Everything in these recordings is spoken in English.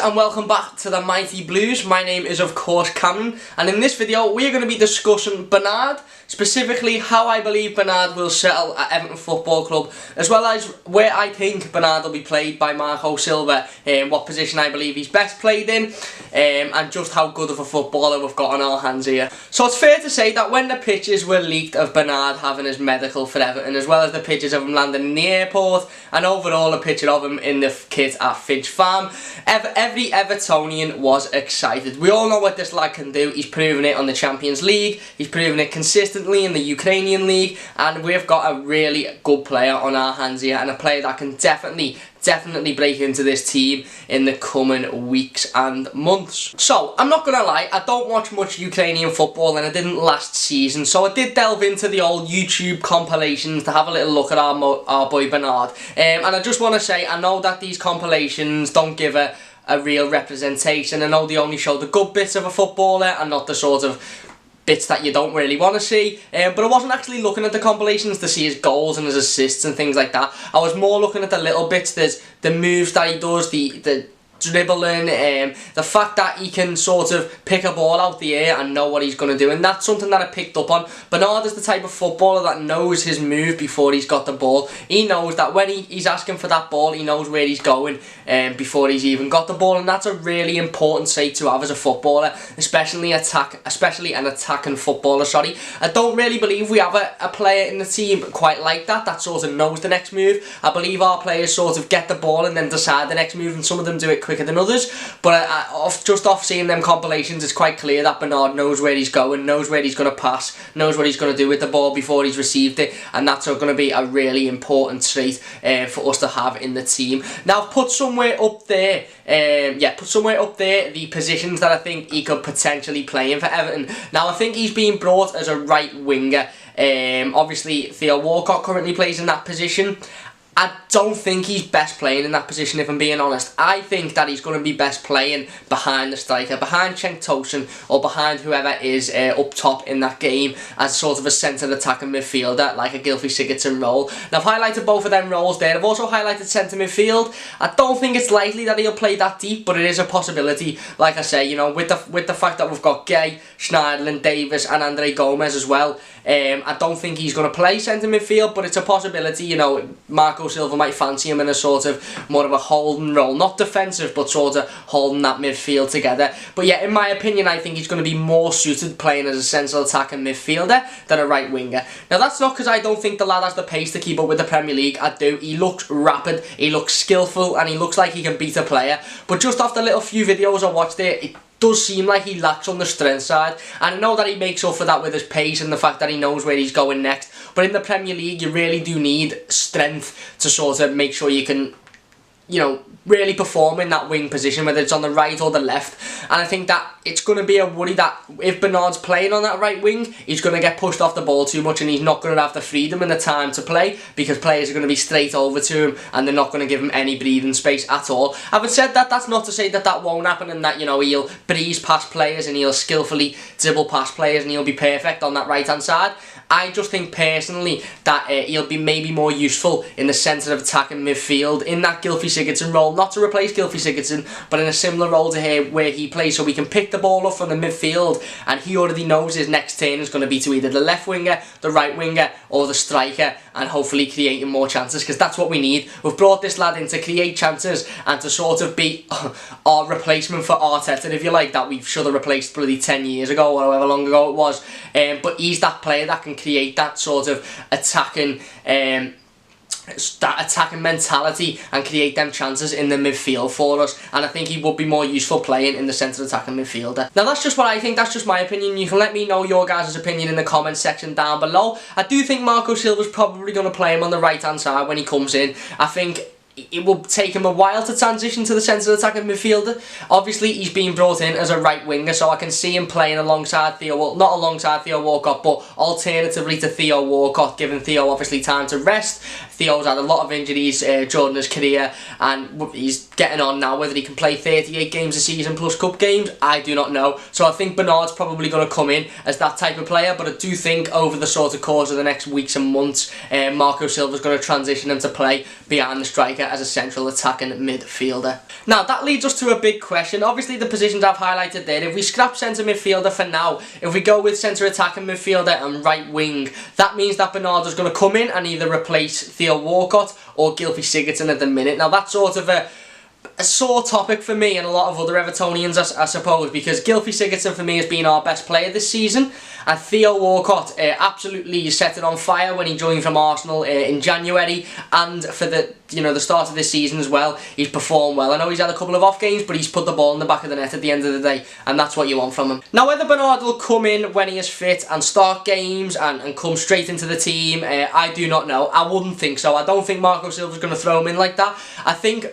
and welcome back to the Mighty Blues. My name is of course Cameron, and in this video we are going to be discussing Bernard, specifically how I believe Bernard will settle at Everton Football Club, as well as where I think Bernard will be played by Marco Silva, what position I believe he's best played in, and just how good of a footballer we've got on our hands here. So it's fair to say that when the pictures were leaked of Bernard having his medical for Everton, as well as the pictures of him landing in the airport, and overall a picture of him in the kit at Finch Farm, every Evertonian was excited. We all know what this lad can do. He's proven it on the Champions League, he's proven it consistently in the Ukrainian League, and we've got a really good player on our hands here, and a player that can definitely break into this team in the coming weeks and months. So, I'm not gonna lie, I don't watch much Ukrainian football, and I didn't last season, so I did delve into the old YouTube compilations to have a little look at our boy Bernard. And I just want to say, I know that these compilations don't give a real representation. I know they only show the good bits of a footballer and not the sort of bits that you don't really want to see, but I wasn't actually looking at the compilations to see his goals and his assists and things like that. I was more looking at the little bits. There's the moves that he does, the dribbling, the fact that he can sort of pick a ball out the air and know what he's going to do, and that's something that I picked up on. Bernard is the type of footballer that knows his move before he's got the ball. He knows that when he's asking for that ball, he knows where he's going before he's even got the ball, and that's a really important trait to have as a footballer, especially an attacking footballer. I don't really believe we have a player in the team quite like that sort of knows the next move. I believe our players sort of get the ball and then decide the next move, and some of them do it quicker than others, but just off seeing them compilations, it's quite clear that Bernard knows where he's going, knows where he's going to pass, knows what he's going to do with the ball before he's received it, and that's going to be a really important trait for us to have in the team. Now, I've put somewhere up there, the positions that I think he could potentially play in for Everton. Now, I think he's being brought as a right winger. Obviously, Theo Walcott currently plays in that position. I don't think he's best playing in that position, if I'm being honest. I think that he's going to be best playing behind the striker, behind Cenk Tosun, or behind whoever is up top in that game, as sort of a centre attacking midfielder, like a Gylfi Sigurdsson role. Now, I've highlighted both of them roles there. I've also highlighted centre midfield. I don't think it's likely that he'll play that deep, but it is a possibility. Like I say, you know, with the fact that we've got Gay, Schneiderlin, Davis, and Andre Gomez as well, I don't think he's going to play centre midfield, but it's a possibility. You know, Marco Silva might fancy him in a sort of more of a holding role, not defensive, but sort of holding that midfield together. But yeah, in my opinion, I think he's going to be more suited playing as a central attacking midfielder than a right winger. Now, that's not because I don't think the lad has the pace to keep up with the Premier League. I do. He looks rapid, he looks skillful, and he looks like he can beat a player. But just off the little few videos I watched there, it does seem like he lacks on the strength side, and I know that he makes up for that with his pace and the fact that he knows where he's going next, but in the Premier League you really do need strength to sort of make sure you can, you know, really perform in that wing position, whether it's on the right or the left. And I think that it's going to be a worry that if Bernard's playing on that right wing, he's going to get pushed off the ball too much, and he's not going to have the freedom and the time to play, because players are going to be straight over to him and they're not going to give him any breathing space at all. Having said that, that's not to say that that won't happen, and that, you know, he'll breeze past players and he'll skillfully dribble past players and he'll be perfect on that right hand side. I just think personally that he'll be maybe more useful in the centre of attacking midfield, in that Gylfi Sigurdsson role, not to replace Gylfi Sigurdsson, but in a similar role to here where he plays, so we can pick the ball up from the midfield, and he already knows his next turn is going to be to either the left winger, the right winger, or the striker, and hopefully creating more chances, because that's what we need. We've brought this lad in to create chances and to sort of be our replacement for Arteta, if you like, that we should have replaced bloody 10 years ago or however long ago it was. But he's that player that can create that sort of attacking mentality and create them chances in the midfield for us, and I think he would be more useful playing in the centre attacking midfielder. Now, that's just what I think, that's just my opinion. You can let me know your guys' opinion in the comment section down below. I do think Marco Silva's probably going to play him on the right hand side when he comes in. I think it will take him a while to transition to the centre attacking midfielder. Obviously, he's been brought in as a right winger, so I can see him playing alongside Theo, well, not alongside Theo Walcott, but alternatively to Theo Walcott, giving Theo obviously time to rest. Theo's had a lot of injuries during his career, and he's getting on now. Whether he can play 38 games a season plus cup games, I do not know. So I think Bernard's probably going to come in as that type of player, but I do think over the sort of course of the next weeks and months, Marco Silva's going to transition him to play behind the striker, as a central attacking midfielder. Now that leads us to a big question. Obviously the positions I've highlighted there, if we scrap centre midfielder for now, if we go with centre attacking midfielder and right wing, that means that Bernardo's going to come in and either replace Theo Walcott or Gylfi Sigurdsson at the minute. Now that's sort of a sore topic for me and a lot of other Evertonians, I suppose, because Gylfi Sigurdsson for me has been our best player this season, and Theo Walcott absolutely set it on fire when he joined from Arsenal in January, and for the start of this season as well. He's performed well. I know he's had a couple of off games, but he's put the ball in the back of the net at the end of the day, and that's what you want from him. Now whether Bernardo will come in when he is fit and start games and come straight into the team, I do not know. I wouldn't think so. I don't think Marco Silva's going to throw him in like that. I think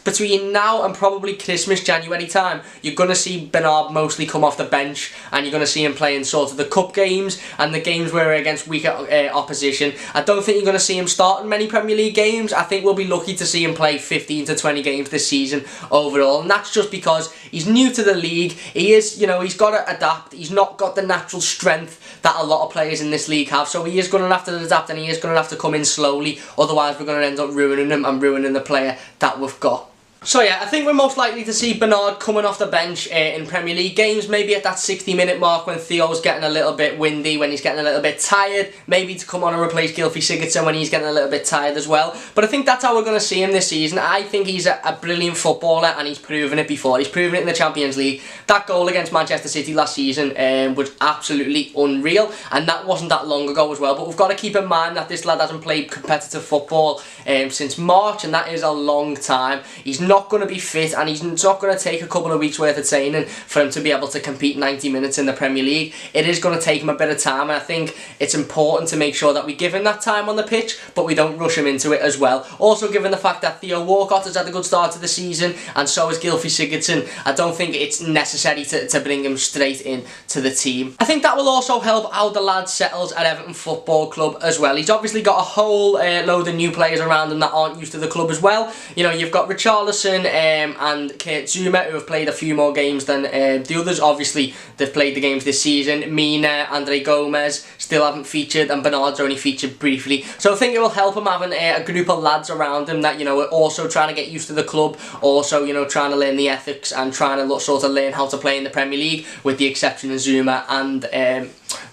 between now and probably Christmas, January time, you're going to see Bernard mostly come off the bench, and you're going to see him playing sort of the cup games and the games where we're against weaker opposition. I don't think you're going to see him starting many Premier League games. I think we'll be lucky to see him play 15 to 20 games this season overall, and that's just because he's new to the league. He is, he's got to adapt. He's not got the natural strength that a lot of players in this league have, so he is going to have to adapt, and he is going to have to come in slowly, otherwise we're going to end up ruining him and ruining the player that we've got. So yeah, I think we're most likely to see Bernard coming off the bench in Premier League games, maybe at that 60-minute mark when Theo's getting a little bit windy, when he's getting a little bit tired, maybe to come on and replace Gylfi Sigurdsson when he's getting a little bit tired as well. But I think that's how we're going to see him this season. I think he's a brilliant footballer, and he's proven it before. He's proven it in the Champions League. That goal against Manchester City last season was absolutely unreal, and that wasn't that long ago as well. But we've got to keep in mind that this lad hasn't played competitive football since March, and that is a long time. He's not going to be fit, and he's not going to take a couple of weeks worth of training for him to be able to compete 90 minutes in the Premier League. It is going to take him a bit of time, and I think it's important to make sure that we give him that time on the pitch, but we don't rush him into it as well. Also, given the fact that Theo Walcott has had a good start to the season, and so has Gylfi Sigurdsson, I don't think it's necessary to bring him straight in to the team. I think that will also help how the lad settles at Everton Football Club as well. He's obviously got a whole load of new players around him that aren't used to the club as well. You've got Richarlison and Kurt Zouma, who have played a few more games than the others. Obviously, they've played the games this season. Mina, Andre Gomez still haven't featured, and Bernard's only featured briefly. So I think it will help him having a group of lads around him that, are also trying to get used to the club, also, trying to learn the ethics and trying to sort of learn how to play in the Premier League, with the exception of Zouma and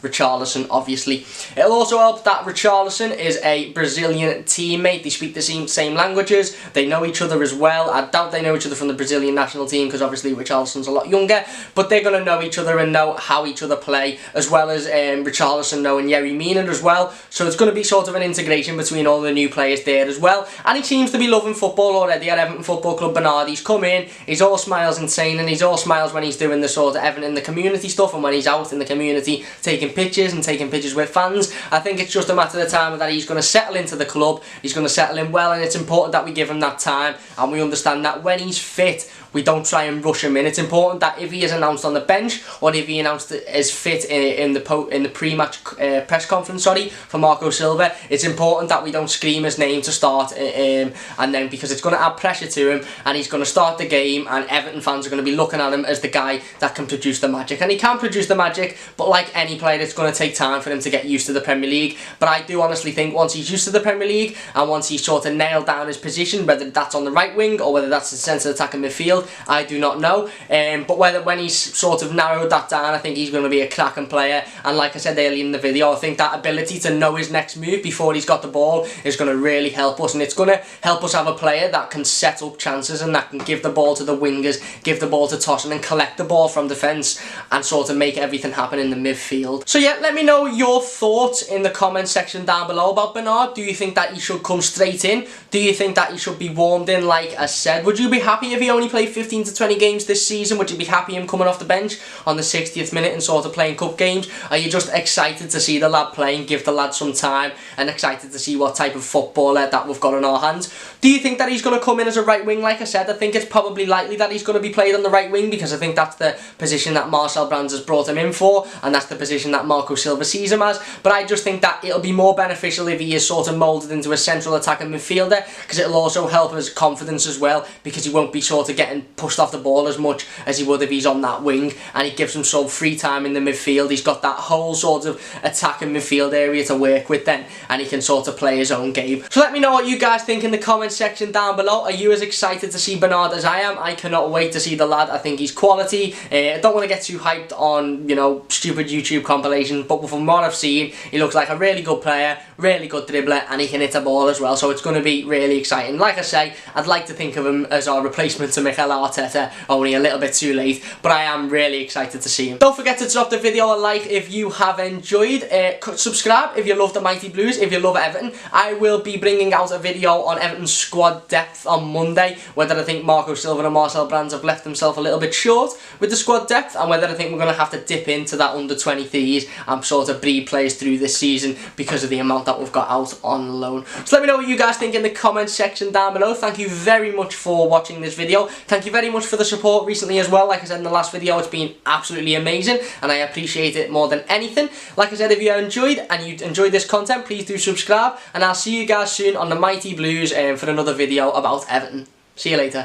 Richarlison, obviously. It'll also help that Richarlison is a Brazilian teammate. They speak the same languages. They know each other as well. I doubt they know each other from the Brazilian national team, because obviously Richarlison's a lot younger, but they're going to know each other and know how each other play, as well as Richarlison knowing Yerry Mina as well. So it's going to be sort of an integration between all the new players there as well. And he seems to be loving football already at Everton Football Club. Bernard, he's come in, he's all smiles and saying, and he's all smiles when he's doing the sort of Everton in the community stuff, and when he's out in the community taking pictures with fans. I think it's just a matter of time that he's going to settle into the club. He's going to settle in well, and it's important that we give him that time, and we understand that when he's fit, we don't try and rush him in. It's important that if he is announced on the bench, or if he announced as fit in the pre-match press conference, for Marco Silva, it's important that we don't scream his name to start, and then, because it's going to add pressure to him, and he's going to start the game, and Everton fans are going to be looking at him as the guy that can produce the magic. And he can produce the magic, but like any player, it's going to take time for him to get used to the Premier League. But I do honestly think once he's used to the Premier League, and once he's sort of nailed down his position, whether that's on the right wing or whether that's the centre attacking midfield, I do not know. But when he's sort of narrowed that down, I think he's going to be a cracking player. And like I said earlier in the video, I think that ability to know his next move before he's got the ball is going to really help us, and it's going to help us have a player that can set up chances and that can give the ball to the wingers, give the ball to Tosin, and collect the ball from defence and sort of make everything happen in the midfield. So yeah, let me know your thoughts in the comment section down below about Bernard. Do you think that he should come straight in? Do you think that he should be warmed in like I said? Would you be happy if he only played 15 to 20 games this season? Would you be happy him coming off the bench on the 60th minute and sort of playing cup games? Are you just excited to see the lad play and give the lad some time, and excited to see what type of footballer that we've got in our hands? Do you think that he's going to come in as a right wing? Like I said, I think it's probably likely that he's going to be played on the right wing, because I think that's the position that Marcel Brands has brought him in for, and that's the position that Marco Silva sees him as. But I just think that it'll be more beneficial if he is sort of moulded into a central attacking midfielder, because it'll also help his confidence as well, because he won't be sort of getting getting pushed off the ball as much as he would if he's on that wing, and he gives himself free time in the midfield. He's got that whole sort of attacking midfield area to work with then, and he can sort of play his own game. So let me know what you guys think in the comment section down below. Are you as excited to see Bernard as I am? I cannot wait to see the lad. I think he's quality. I don't want to get too hyped on, you know, stupid YouTube compilations, but from what I've seen, he looks like a really good player, really good dribbler, and he can hit a ball as well, so it's going to be really exciting. Like I say, I'd like to think of him as our replacement to Mikel Arteta, only a little bit too late, but I am really excited to see him. Don't forget to drop the video a like if you have enjoyed. Subscribe if you love the Mighty Blues, if you love Everton. I will be bringing out a video on Everton's squad depth on Monday, whether I think Marco Silva and Marcel Brands have left themselves a little bit short with the squad depth, and whether I think we're going to have to dip into that under-23s and sort of breed players through this season because of the amount that we've got out on loan. So let me know what you guys think in the comment section down below. Thank you very much for watching this video. Thank you very much for the support recently as well. Like I said in the last video, it's been absolutely amazing, and I appreciate it more than anything. Like I said, if you enjoyed and you enjoyed this content, please do subscribe, and I'll see you guys soon on the Mighty Blues for another video about Everton. See you later.